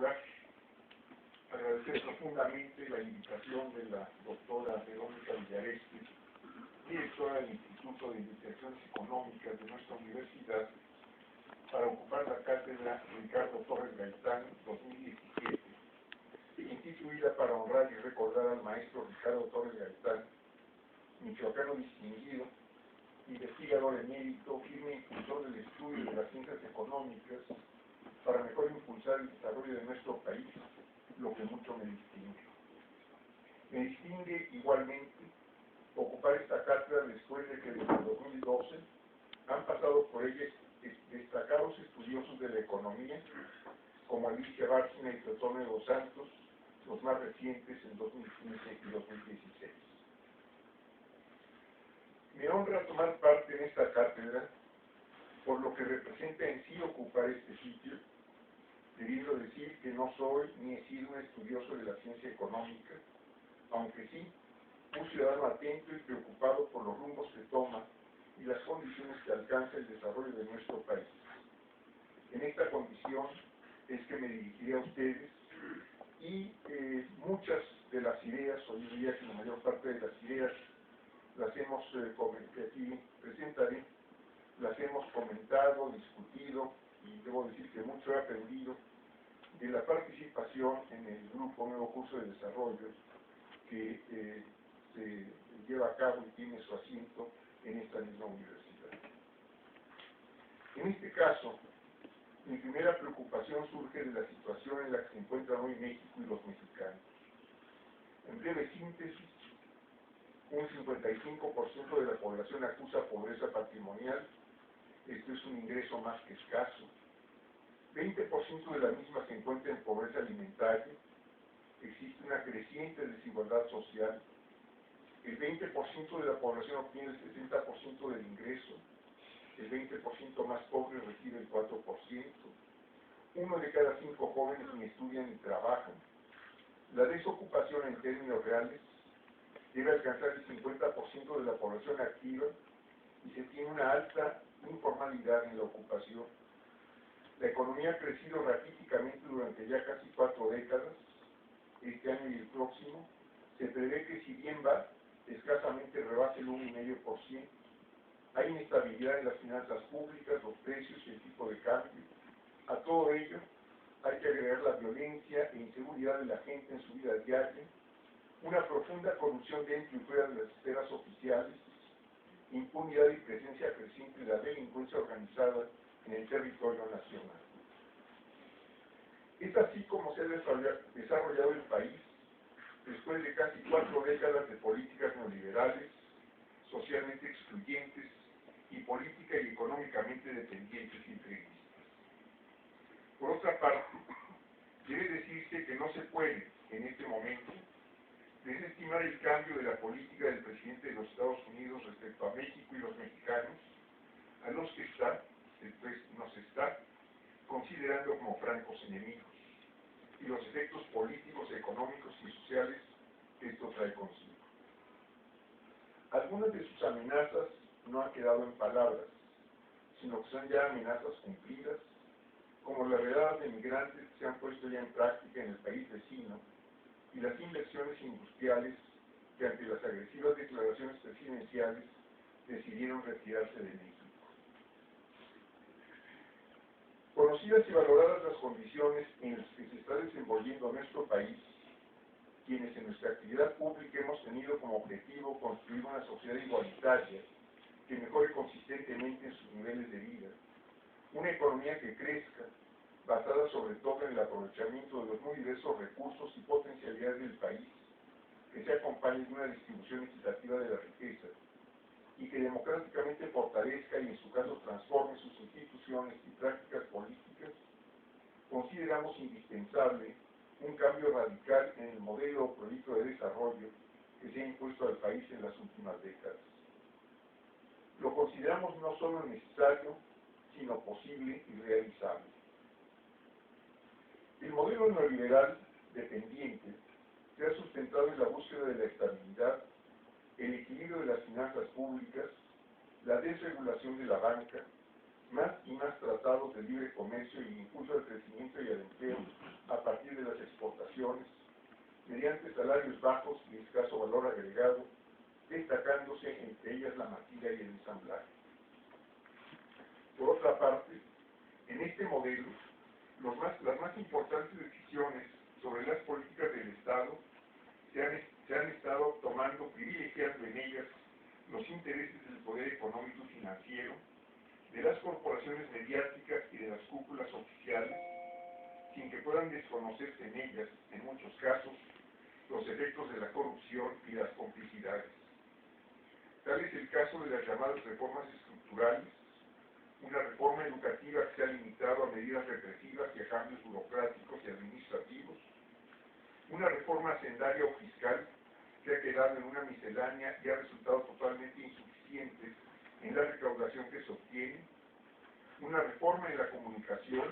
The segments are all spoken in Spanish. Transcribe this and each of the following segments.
lugar, agradecer profundamente la invitación de la doctora Verónica Villareste, directora del Instituto de Investigaciones Económicas de nuestra universidad, para ocupar la cátedra Ricardo Torres Gaitán 2017, instituida para honrar y recordar al maestro Ricardo Torres Gaitán, michoacano distinguido, investigador emérito, firme impulsor del estudio de las ciencias económicas, para mejor impulsar el desarrollo de nuestro país, lo que mucho me distingue. Me distingue igualmente ocupar esta cátedra después de que desde el 2012 han pasado por ella destacados estudiosos de la economía, como Alicia Bárcena y Teotonio dos Santos, los más recientes en 2015 y 2016. Me honra tomar parte en esta cátedra, por lo que representa en sí ocupar este sitio, debiendo decir que no soy ni he sido un estudioso de la ciencia económica, aunque sí un ciudadano atento y preocupado por los rumbos que toma y las condiciones que alcanza el desarrollo de nuestro país. En esta condición es que me dirigiré a ustedes y muchas de las ideas, o yo diría que la mayor parte de las ideas, las hemos, que aquí presentaré, las hemos comentado, discutido, y debo decir que mucho he aprendido de la participación en el grupo Nuevo Curso de Desarrollo que se lleva a cabo y tiene su asiento en esta misma universidad. En este caso, mi primera preocupación surge de la situación en la que se encuentran hoy México y los mexicanos. En breve síntesis, un 55% de la población acusa pobreza patrimonial. Esto es un ingreso más que escaso. 20% de la misma se encuentra en pobreza alimentaria. Existe una creciente desigualdad social. El 20% de la población obtiene el 60% del ingreso. El 20% más pobre recibe el 4%. 1 de cada 5 jóvenes ni estudian ni trabajan. La desocupación en términos reales debe alcanzar el 50% de la población activa y se tiene una alta informalidad en la ocupación. La economía ha crecido raquíticamente durante ya casi 4 décadas. Este año y el próximo se prevé que, si bien va, escasamente rebase el 1,5%. Hay inestabilidad en las finanzas públicas, los precios y el tipo de cambio. A todo ello hay que agregar la violencia e inseguridad de la gente en su vida diaria, una profunda corrupción dentro y fuera de las esferas oficiales, impunidad y presencia creciente de la delincuencia organizada en el territorio nacional. Es así como se ha desarrollado el país después de casi 4 décadas de políticas neoliberales, socialmente excluyentes y política y económicamente dependientes y entreguistas. Por otra parte, debe decirse que no se puede, en este momento, desestimar el cambio de la política del presidente de los Estados Unidos respecto a México y los mexicanos, a los que nos está considerando como francos enemigos, y los efectos políticos, económicos y sociales que esto trae consigo. Algunas de sus amenazas no han quedado en palabras, sino que son ya amenazas cumplidas, como las redadas de migrantes que se han puesto ya en práctica en el país vecino, y las inversiones industriales que, ante las agresivas declaraciones presidenciales, decidieron retirarse de México. Conocidas y valoradas las condiciones en las que se está desenvolviendo nuestro país, quienes en nuestra actividad pública hemos tenido como objetivo construir una sociedad igualitaria que mejore consistentemente en sus niveles de vida, una economía que crezca, basada sobre todo en el aprovechamiento de los muy diversos recursos y potencialidades del país, que se acompañe de una distribución equitativa de la riqueza, y que democráticamente fortalezca y en su caso transforme sus instituciones y prácticas políticas, consideramos indispensable un cambio radical en el modelo o proyecto de desarrollo que se ha impuesto al país en las últimas décadas. Lo consideramos no solo necesario, sino posible y realizable. El modelo neoliberal dependiente se ha sustentado en la búsqueda de la estabilidad, el equilibrio de las finanzas públicas, la desregulación de la banca, más y más tratados de libre comercio y el impulso al crecimiento y al empleo a partir mediante salarios bajos y escaso valor agregado, destacándose entre ellas la maquila y el ensamblaje. Por otra parte, en este modelo, las más importantes decisiones sobre las políticas del Estado se han estado tomando, privilegiando en ellas los intereses del poder económico y financiero, de las corporaciones mediáticas y de las cúpulas oficiales, sin que puedan desconocerse en ellas, en muchos casos, los efectos de la corrupción y las complicidades. Tal es el caso de las llamadas reformas estructurales, una reforma educativa que se ha limitado a medidas represivas y a cambios burocráticos y administrativos, una reforma hacendaria o fiscal que ha quedado en una miscelánea y ha resultado totalmente insuficiente en la recaudación que se obtiene, una reforma en la comunicación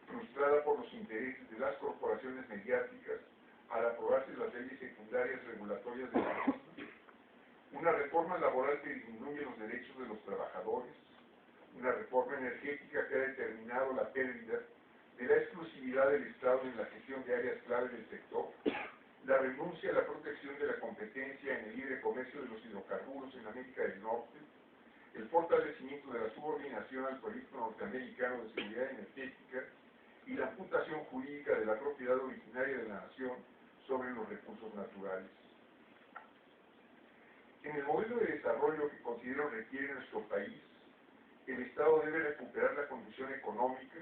frustrada por los intereses de las corporaciones mediáticas al aprobarse las leyes secundarias regulatorias de la misma, una reforma laboral que disminuye los derechos de los trabajadores, una reforma energética que ha determinado la pérdida de la exclusividad del Estado en la gestión de áreas clave del sector, la renuncia a la protección de la competencia en el libre comercio de los hidrocarburos en América del Norte, el fortalecimiento de la subordinación al proyecto norteamericano de seguridad energética y la amputación jurídica de la propiedad originaria de la nación sobre los recursos naturales. En el modelo de desarrollo que considero requiere nuestro país, el Estado debe recuperar la condición económica,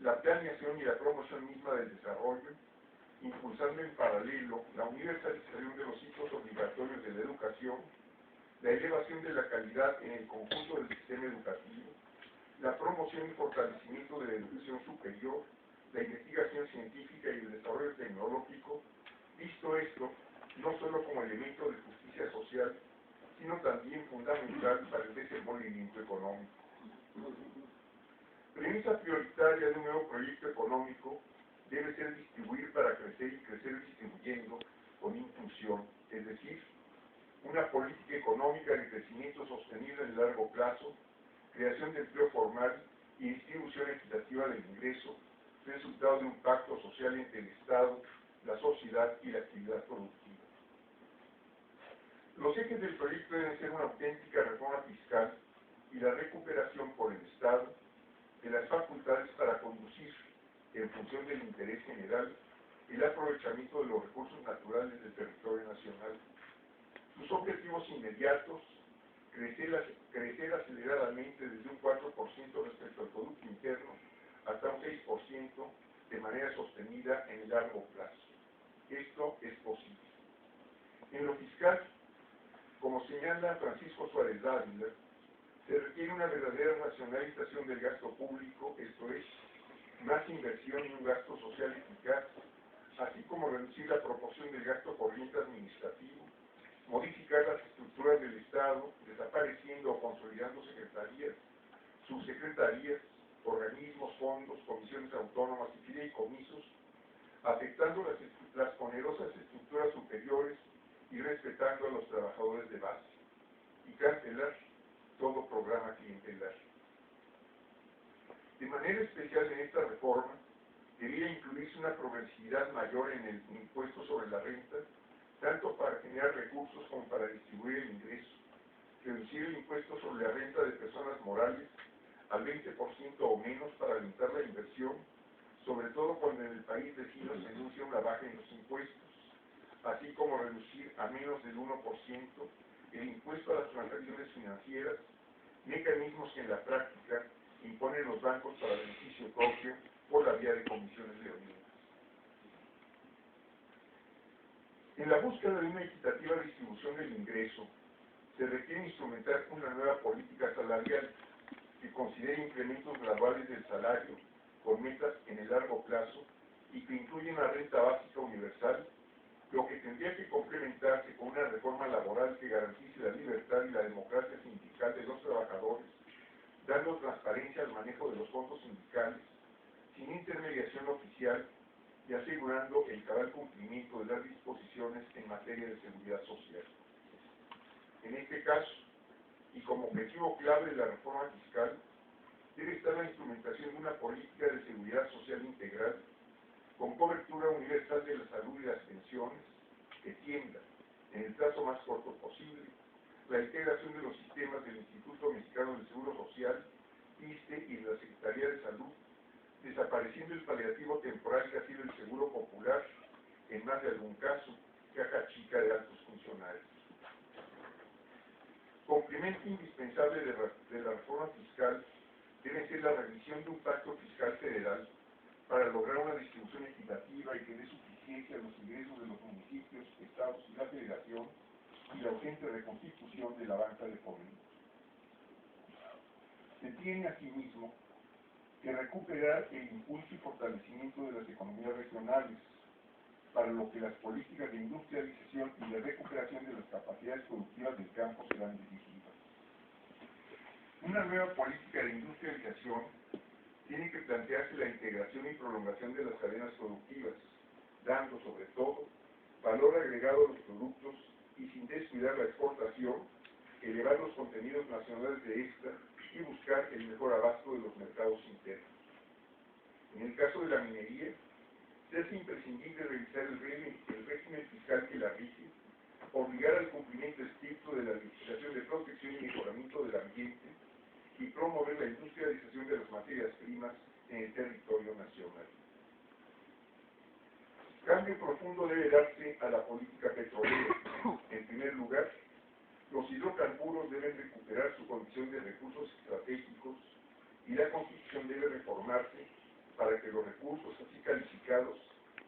la planeación y la promoción misma del desarrollo, impulsando en paralelo la universalización de los ciclos obligatorios de la educación, la elevación de la calidad en el conjunto del sistema educativo, la promoción y fortalecimiento de la educación superior, la investigación científica y el desarrollo tecnológico, visto esto no solo como elemento de justicia social, sino también fundamental para el desenvolvimiento económico. Premisa prioritaria de un nuevo proyecto económico debe ser distribuir para crecer y crecer distribuyendo con inclusión, es decir, una política económica de crecimiento sostenible en largo plazo, creación de empleo formal y distribución equitativa del ingreso, resultado de un pacto social entre el Estado, la sociedad y la actividad productiva. Los ejes del proyecto deben ser una auténtica reforma fiscal y la recuperación por el Estado de las facultades para conducir, en función del interés general, el aprovechamiento de los recursos naturales del territorio nacional. Sus objetivos inmediatos: crecer aceleradamente desde un 4% respecto al Producto Interno hasta un 6% de manera sostenida en el largo plazo. Esto es posible. En lo fiscal, como señala Francisco Suárez Dávila, se requiere una verdadera racionalización del gasto público, esto es, más inversión y un gasto social eficaz, así como reducir la proporción del gasto corriente administrativo, modificar las estructuras del Estado, desapareciendo o consolidando secretarías, subsecretarías, organismos, fondos, comisiones autónomas y fideicomisos, afectando las onerosas estructuras superiores y respetando a los trabajadores de base, y cancelar todo programa clientelar. De manera especial en esta reforma, debería incluirse una progresividad mayor en el impuesto sobre la renta, tanto para generar recursos como para distribuir el ingreso, reducir el impuesto sobre la renta de personas morales al 20% o menos para alentar la inversión, sobre todo cuando en el país vecino se anuncia una baja en los impuestos, así como reducir a menos del 1% el impuesto a las transacciones financieras, mecanismos que en la práctica imponen los bancos para beneficio propio por la vía de comisiones leoninas. En la búsqueda de una equitativa distribución del ingreso, se requiere instrumentar una nueva política salarial que considere incrementos graduales del salario con metas en el largo plazo y que incluya una renta básica universal, lo que tendría que complementarse con una reforma laboral que garantice la libertad y la democracia sindical de los trabajadores, dando transparencia al manejo de los fondos sindicales, sin intermediación oficial y asegurando el cabal cumplimiento de las disposiciones en materia de seguridad social. En este caso, y como objetivo clave de la reforma fiscal, debe estar la instrumentación de una política de seguridad social integral con cobertura universal Universal de la Salud y las Pensiones extienda, en el plazo más corto posible, la integración de los sistemas del Instituto Mexicano del Seguro Social, ISSSTE y de la Secretaría de Salud, desapareciendo el paliativo temporal que ha sido el Seguro Popular, en más de algún caso, caja chica de altos funcionarios. Complemento indispensable de la reforma fiscal debe ser la revisión de un pacto fiscal federal para lograr una distribución equitativa y que dé suficiencia a los ingresos de los municipios, estados y la federación, y la urgente reconstitución de la banca de fomento. Se tiene asimismo que recuperar el impulso y fortalecimiento de las economías regionales, para lo que las políticas de industrialización y de recuperación de las capacidades productivas del campo serán dirigidas. Una nueva política de industrialización tiene que plantearse la integración y prolongación de las cadenas productivas, dando sobre todo valor agregado a los productos y sin descuidar la exportación, elevar los contenidos nacionales de esta y buscar el mejor abasto de los mercados internos. En el caso de la minería, se hace imprescindible revisar el régimen fiscal que la rige, obligar al cumplimiento estricto de la legislación de protección y mejoramiento del ambiente y promover la industrialización de las materias primas en el territorio nacional. Cambio profundo debe darse a la política petrolera. En primer lugar, los hidrocarburos deben recuperar su condición de recursos estratégicos y la Constitución debe reformarse para que los recursos así calificados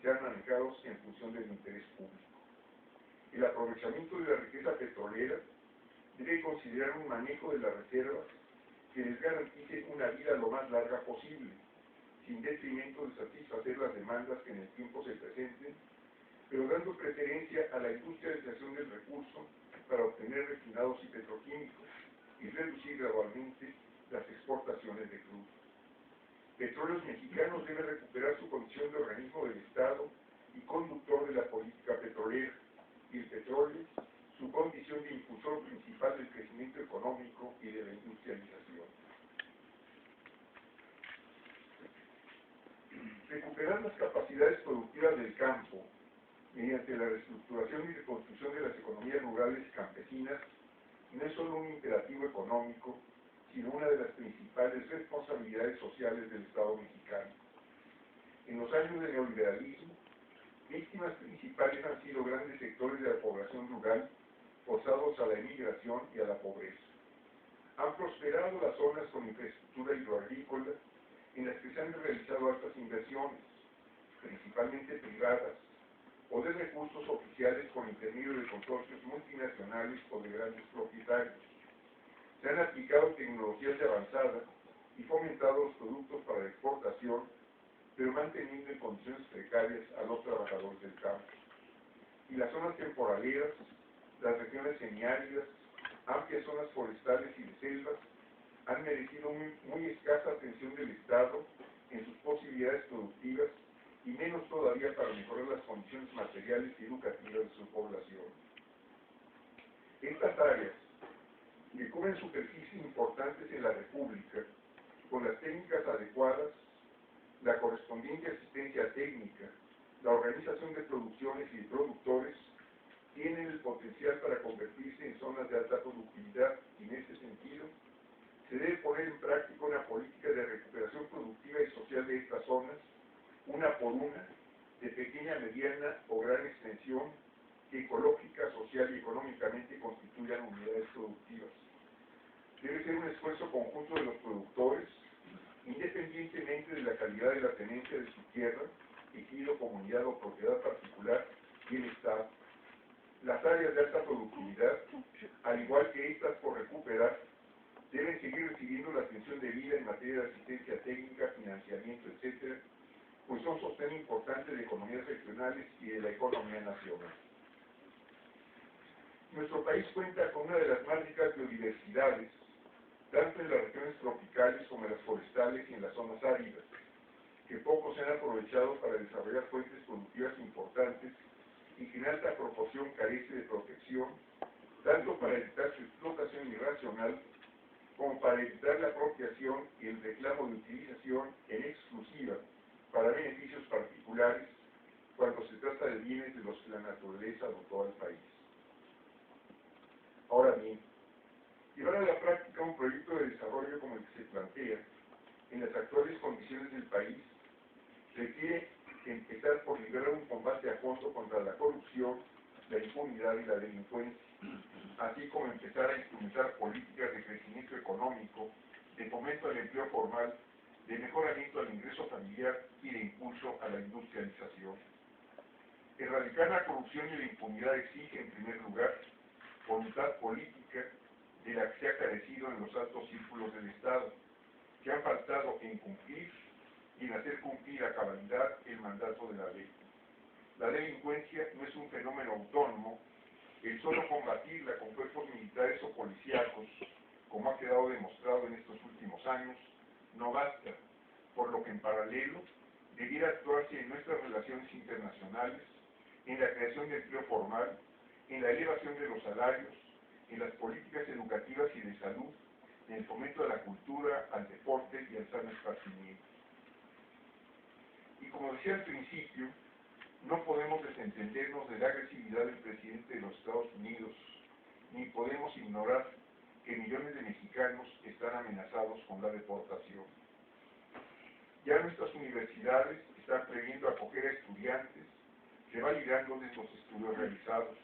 sean manejados en función del interés público. El aprovechamiento de la riqueza petrolera debe considerar un manejo de las reservas que les garantice una vida lo más larga posible, sin detrimento de satisfacer las demandas que en el tiempo se presenten, pero dando preferencia a la industrialización del recurso para obtener refinados y petroquímicos y reducir gradualmente las exportaciones de crudo. Petróleos Mexicanos debe recuperar su condición de organismo del Estado y conductor de la política petrolera, y el petróleo su condición de impulsor principal del crecimiento económico y de la industrialización. Recuperar las capacidades productivas del campo mediante la reestructuración y reconstrucción de las economías rurales y campesinas no es solo un imperativo económico, sino una de las principales responsabilidades sociales del Estado mexicano. En los años de neoliberalismo, víctimas principales han sido grandes sectores de la población rural, forzados a la emigración y a la pobreza. Han prosperado las zonas con infraestructura hidroagrícola, en las que se han realizado altas inversiones, principalmente privadas, o de recursos oficiales por intermedio de consorcios multinacionales o de grandes propietarios. Se han aplicado tecnologías de avanzada y fomentado los productos para la exportación, pero manteniendo en condiciones precarias a los trabajadores del campo. Y las zonas temporaleras, las regiones semiáridas, amplias zonas forestales y de selvas, han merecido muy escasa atención del Estado en sus posibilidades productivas y menos todavía para mejorar las condiciones materiales y educativas de su población. Estas áreas, que cubren superficies importantes en la República, con las técnicas adecuadas, la correspondiente asistencia técnica, la organización de producciones y de productores, tienen el potencial para convertirse en zonas de alta productividad y en ese sentido se debe poner en práctica una política de recuperación productiva y social de estas zonas, una por una, de pequeña, mediana o gran extensión, que ecológica, social y económicamente constituyan unidades productivas. Debe ser un esfuerzo conjunto de los productores, independientemente de la calidad de la tenencia de su tierra, ejido, comunidad o propiedad particular, y el Estado. Las áreas de alta productividad, al igual que estas por recuperar, deben seguir recibiendo la atención debida en materia de asistencia técnica, financiamiento, etc., pues son sostén importante de economías regionales y de la economía nacional. Nuestro país cuenta con una de las más ricas biodiversidades, tanto en las regiones tropicales como en las forestales y en las zonas áridas, que poco se han aprovechado para desarrollar fuentes productivas importantes y que en alta proporción carece de protección, tanto para evitar su explotación irracional, como para evitar la apropiación y el reclamo de utilización en exclusiva para beneficios particulares, cuando se trata de bienes de los que la naturaleza dotó al país. Ahora bien, llevar a la práctica un proyecto de desarrollo como el que se plantea en las actuales condiciones del país requiere empezar por librar un combate a fondo contra la corrupción, la impunidad y la delincuencia, así como empezar a instrumentar políticas de crecimiento económico, de fomento al empleo formal, de mejoramiento al ingreso familiar y de impulso a la industrialización. Erradicar la corrupción y la impunidad exige, en primer lugar, voluntad política de la que se ha carecido en los altos círculos del Estado, que han faltado en cumplir y en hacer cumplir a cabalidad el mandato de la ley. La delincuencia no es un fenómeno autónomo, el solo combatirla con cuerpos militares o policíacos, como ha quedado demostrado en estos últimos años, no basta, por lo que en paralelo debiera actuarse en nuestras relaciones internacionales, en la creación de empleo formal, en la elevación de los salarios, en las políticas educativas y de salud, en el fomento de la cultura, al deporte y al sano esparcimiento. Y como decía al principio, no podemos desentendernos de la agresividad del presidente de los Estados Unidos, ni podemos ignorar que millones de mexicanos están amenazados con la deportación. Ya nuestras universidades están previendo acoger a estudiantes revalidándoles los estudios realizados.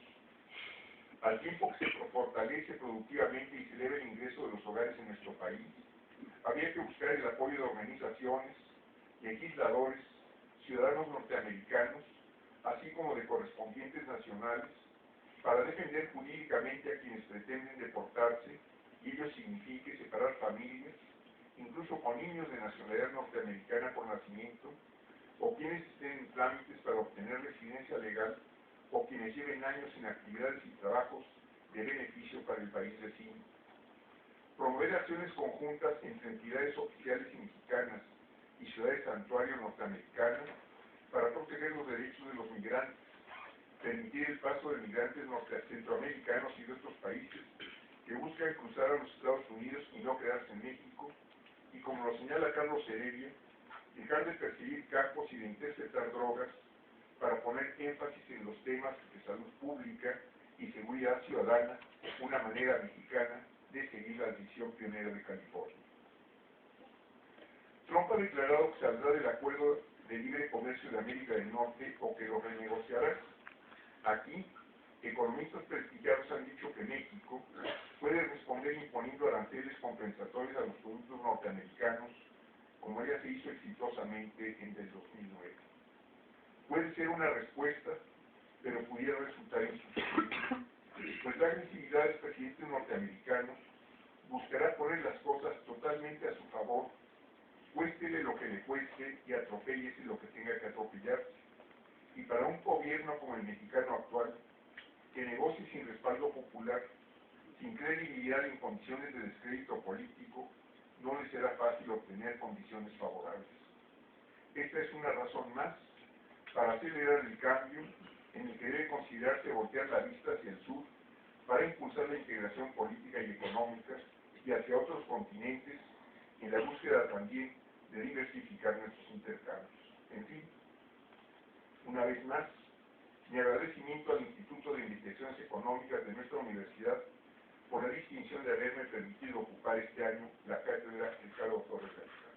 Al tiempo que se fortalece productivamente y se eleva el ingreso de los hogares en nuestro país, habría que buscar el apoyo de organizaciones, legisladores, ciudadanos norteamericanos, así como de correspondientes nacionales, para defender jurídicamente a quienes pretenden deportarse y ello signifique separar familias, incluso con niños de nacionalidad norteamericana por nacimiento, o quienes estén en trámites para obtener residencia legal, o quienes lleven años en actividades y trabajos de beneficio para el país vecino. Promover acciones conjuntas entre entidades oficiales y mexicanas y ciudades santuario norteamericanas para proteger los derechos de los migrantes, permitir el paso de migrantes centroamericanos y de otros países que buscan cruzar a los Estados Unidos y no quedarse en México, y como lo señala Carlos Heredia, dejar de perseguir campos y de interceptar drogas para poner énfasis en los temas de salud pública y seguridad ciudadana, una manera mexicana de seguir la decisión pionera de California. Trump ha declarado que saldrá del acuerdo de libre comercio de América del Norte o que lo renegociará. Aquí, economistas prestigiados han dicho que México puede responder imponiendo aranceles compensatorios a los productos norteamericanos, como ya se hizo exitosamente en el 2009. Puede ser una respuesta, pero pudiera resultar insuficiente, pues la agresividad del presidente norteamericano buscará poner las cosas totalmente a su favor, cuéstele lo que le cueste y atropéllese lo que tenga que atropellarse. Y para un gobierno como el mexicano actual, que negocie sin respaldo popular, sin credibilidad en condiciones de descrédito político, no le será fácil obtener condiciones favorables. Esta es una razón más para acelerar el cambio en el que debe considerarse voltear la vista hacia el sur para impulsar la integración política y económica y hacia otros continentes en la búsqueda también de diversificar nuestros intercambios. En fin, una vez más, mi agradecimiento al Instituto de Investigaciones Económicas de nuestra universidad por la distinción de haberme permitido ocupar este año la cátedra Ricardo Torres García.